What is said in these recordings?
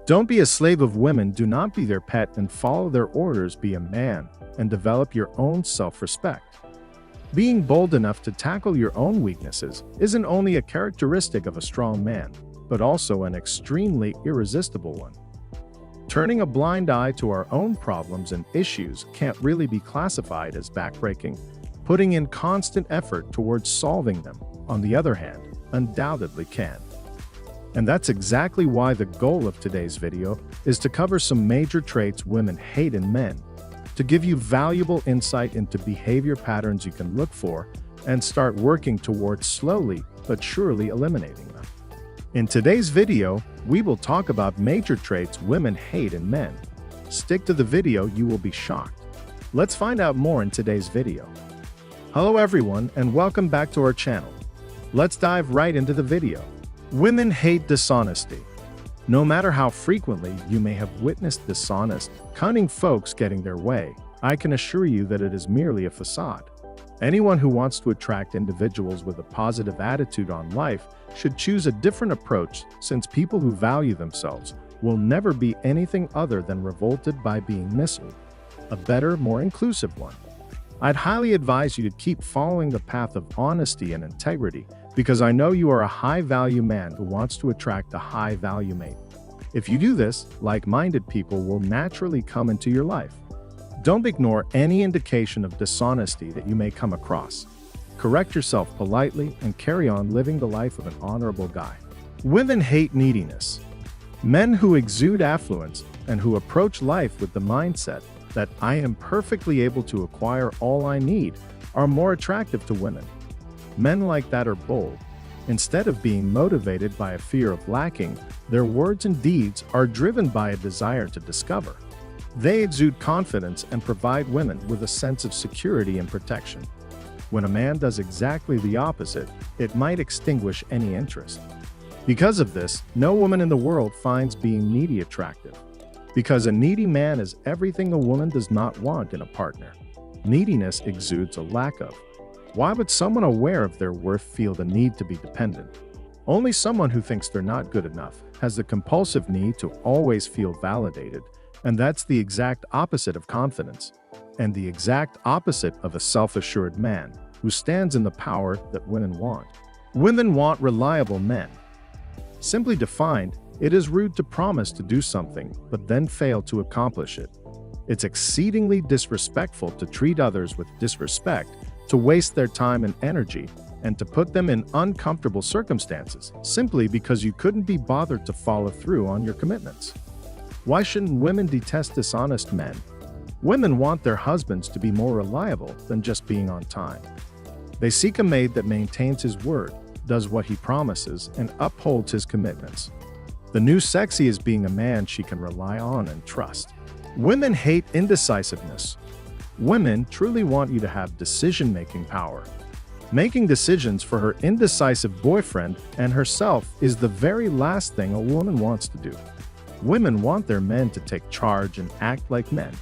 Don't be a slave of women, do not be their pet and follow their orders, be a man and develop your own self-respect. Being bold enough to tackle your own weaknesses isn't only a characteristic of a strong man, but also an extremely irresistible one. Turning a blind eye to our own problems and issues can't really be classified as backbreaking. Putting in constant effort towards solving them, on the other hand, undoubtedly can. And that's exactly why the goal of today's video is to cover some major traits women hate in men, to give you valuable insight into behavior patterns you can look for and start working towards slowly but surely eliminating them. In today's video, we will talk about major traits women hate in men. Stick to the video, you will be shocked. Let's find out more in today's video. Hello everyone and welcome back to our channel. Let's dive right into the video. Women hate dishonesty. No matter how frequently you may have witnessed dishonest, cunning folks getting their way, I can assure you that it is merely a facade. Anyone who wants to attract individuals with a positive attitude on life should choose a different approach, since people who value themselves will never be anything other than revolted by being misled. A better, more inclusive one. I'd highly advise you to keep following the path of honesty and integrity, because I know you are a high-value man who wants to attract a high-value mate. If you do this, like-minded people will naturally come into your life. Don't ignore any indication of dishonesty that you may come across. Correct yourself politely and carry on living the life of an honorable guy. Women hate neediness. Men who exude affluence and who approach life with the mindset that I am perfectly able to acquire all I need are more attractive to women. Men like that are bold. Instead of being motivated by a fear of lacking, their words and deeds are driven by a desire to discover. They exude confidence and provide women with a sense of security and protection. When a man does exactly the opposite, it might extinguish any interest. Because of this, no woman in the world finds being needy attractive. Because a needy man is everything a woman does not want in a partner. Neediness exudes a lack of. Why would someone aware of their worth feel the need to be dependent? Only someone who thinks they're not good enough has the compulsive need to always feel validated, and that's the exact opposite of confidence, and the exact opposite of a self-assured man who stands in the power that women want. Women want reliable men. Simply defined, it is rude to promise to do something but then fail to accomplish it. It's exceedingly disrespectful to treat others with disrespect, to waste their time and energy, and to put them in uncomfortable circumstances simply because you couldn't be bothered to follow through on your commitments. Why shouldn't women detest dishonest men? Women want their husbands to be more reliable than just being on time. They seek a mate that maintains his word, does what he promises, and upholds his commitments. The new sexy is being a man she can rely on and trust. Women hate indecisiveness. Women truly want you to have decision-making power. Making decisions for her indecisive boyfriend and herself is the very last thing a woman wants to do. Women want their men to take charge and act like men.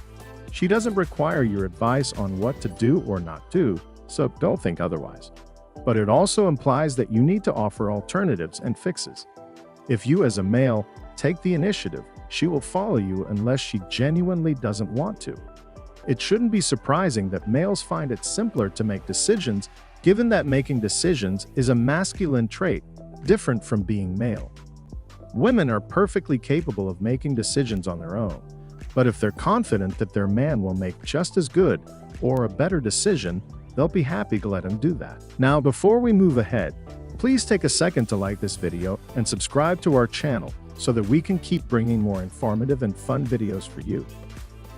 She doesn't require your advice on what to do or not do, so don't think otherwise. But it also implies that you need to offer alternatives and fixes. If you as a male take the initiative, she will follow you unless she genuinely doesn't want to. It shouldn't be surprising that males find it simpler to make decisions, given that making decisions is a masculine trait, different from being male. Women are perfectly capable of making decisions on their own, but if they're confident that their man will make just as good or a better decision, they'll be happy to let him do that. Now, before we move ahead, please take a second to like this video and subscribe to our channel so that we can keep bringing more informative and fun videos for you.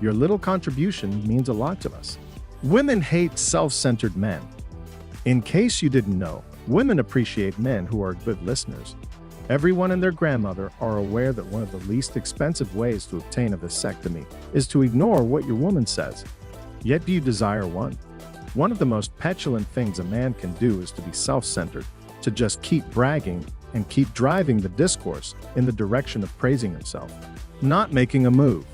Your little contribution means a lot to us. Women hate self-centered men. In case you didn't know, women appreciate men who are good listeners. Everyone and their grandmother are aware that one of the least expensive ways to obtain a vasectomy is to ignore what your woman says. Yet do you desire one? One of the most petulant things a man can do is to be self-centered, to just keep bragging and keep driving the discourse in the direction of praising himself, not making a move.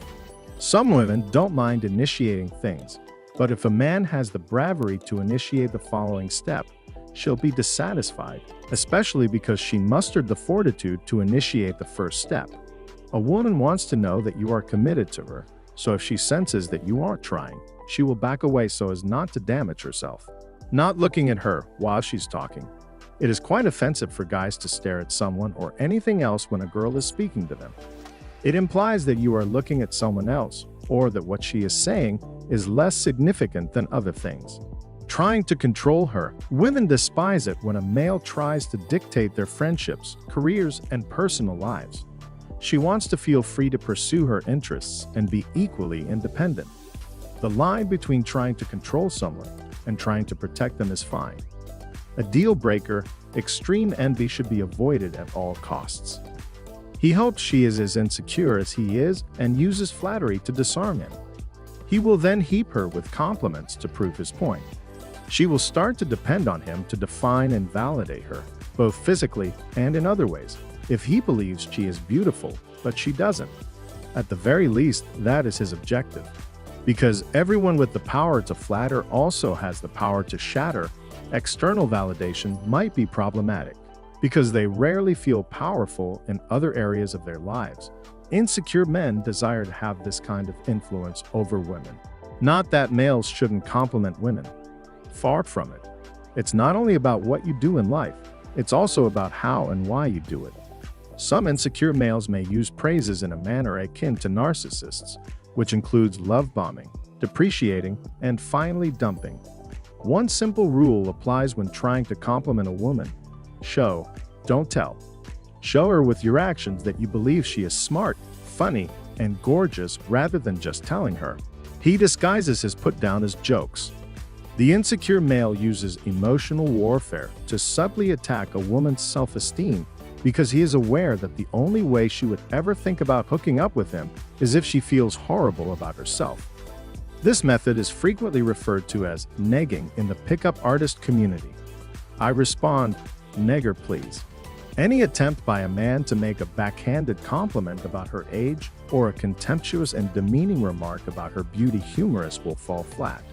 Some women don't mind initiating things, but if a man has the bravery to initiate the following step, she'll be dissatisfied, especially because she mustered the fortitude to initiate the first step. A woman wants to know that you are committed to her, so if she senses that you aren't trying, she will back away so as not to damage herself. Not looking at her while she's talking. It is quite offensive for guys to stare at someone or anything else when a girl is speaking to them. It implies that you are looking at someone else, or that what she is saying is less significant than other things. Trying to control her. Women despise it when a male tries to dictate their friendships, careers, and personal lives. She wants to feel free to pursue her interests and be equally independent. The line between trying to control someone and trying to protect them is fine. A deal breaker, extreme envy should be avoided at all costs. He hopes she is as insecure as he is and uses flattery to disarm him. He will then heap her with compliments to prove his point. She will start to depend on him to define and validate her, both physically and in other ways, if he believes she is beautiful, but she doesn't. At the very least, that is his objective. Because everyone with the power to flatter also has the power to shatter, external validation might be problematic, because they rarely feel powerful in other areas of their lives. Insecure men desire to have this kind of influence over women. Not that males shouldn't compliment women. Far from it. It's not only about what you do in life, it's also about how and why you do it. Some insecure males may use praises in a manner akin to narcissists, which includes love bombing, depreciating, and finally dumping. One simple rule applies when trying to compliment a woman. Show, don't tell. Show her with your actions that you believe she is smart, funny, and gorgeous rather than just telling her. He disguises his put-down as jokes. The insecure male uses emotional warfare to subtly attack a woman's self-esteem because he is aware that the only way she would ever think about hooking up with him is if she feels horrible about herself. This method is frequently referred to as negging in the pickup artist community. I respond, "Negger, please." Any attempt by a man to make a backhanded compliment about her age or a contemptuous and demeaning remark about her beauty humorous will fall flat.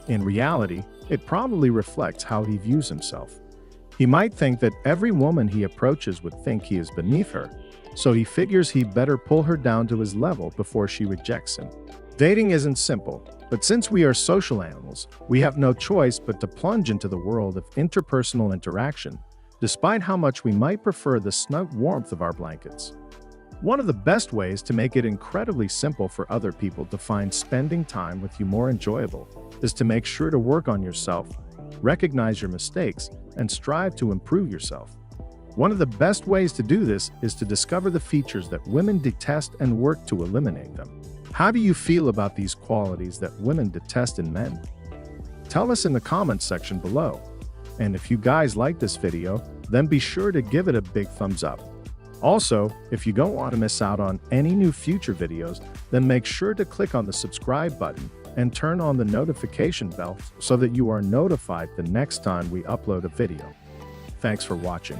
In reality, it probably reflects how he views himself. He might think that every woman he approaches would think he is beneath her, so he figures he better pull her down to his level before she rejects him. Dating isn't simple, but since we are social animals, we have no choice but to plunge into the world of interpersonal interaction, despite how much we might prefer the snug warmth of our blankets. One of the best ways to make it incredibly simple for other people to find spending time with you more enjoyable is to make sure to work on yourself, recognize your mistakes, and strive to improve yourself. One of the best ways to do this is to discover the features that women detest and work to eliminate them. How do you feel about these qualities that women detest in men? Tell us in the comments section below. And if you guys like this video, then be sure to give it a big thumbs up. Also, if you don't want to miss out on any new future videos, then make sure to click on the subscribe button and turn on the notification bell so that you are notified the next time we upload a video. Thanks for watching.